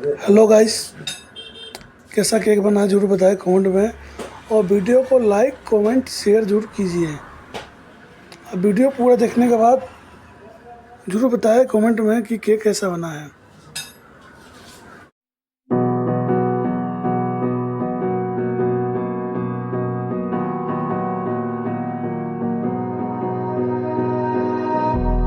Hello guys, कैसा cake बना जरूर बताएं कमेंट में, और वीडियो को लाइक कमेंट शेयर जरूर कीजिए। अब वीडियो पूरा देखने के बाद जरूर बताएं कमेंट में कि केक कैसा बना है।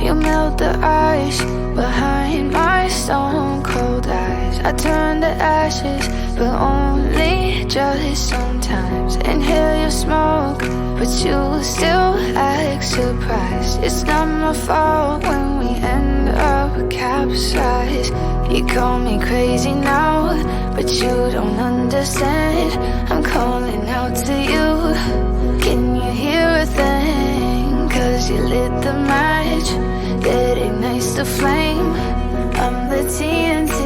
You melt the ice behind my stone cold eyes. I turn to ashes, but only just sometimes. Inhale your smoke, but you still act surprised. It's not my fault when we end up capsized. You call me crazy now, but you don't understand. I'm calling out to you. Can you hear a thing? 'Cause you lit the match that ignites the flame. I'm the TNT,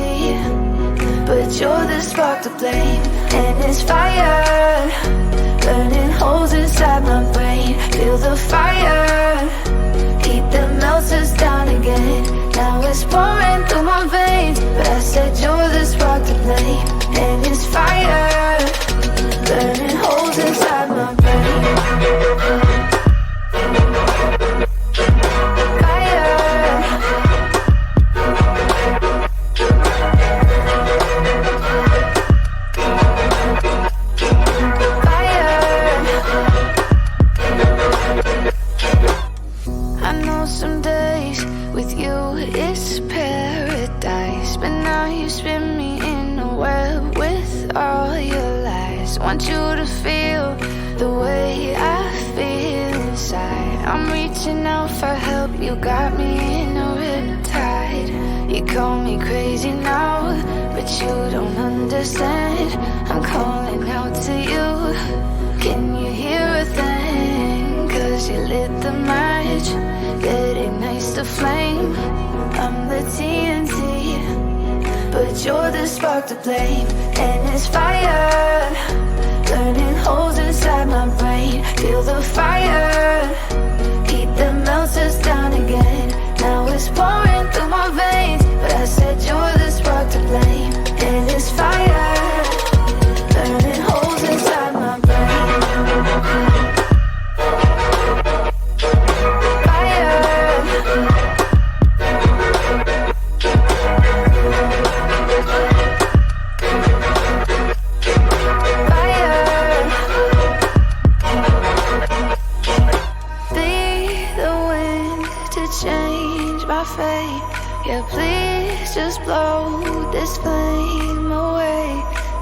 but you're the spark to blame. And it's fire, burning holes inside my brain. Feel the fire, heat that melts us down again. Now it's pouring through my veins, but I said you're the spark to blame. And it's fire, burning holes inside my brain. Some days with you it's paradise, but now you spin me in a web with all your lies. Want you to feel the way I feel inside. I'm reaching out for help, you got me in a riptide. You call me crazy now, but you don't understand. I'm calling out to you. Can you hear a thing? 'Cause you lit the match that ignites the flame. I'm the TNT, but you're the spark to blame. And it's fire, burning holes inside my brain. Feel the fire, heat that melts us down again. Now it's pouring through my veins, but I said you're the spark to blame. And it's fire, burning holes inside my brain. Change my fate, yeah, please just blow this flame away.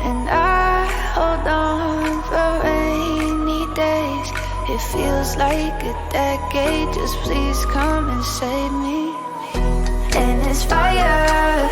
And I hold on for rainy days. It feels like a decade, just please come and save me. And it's fire,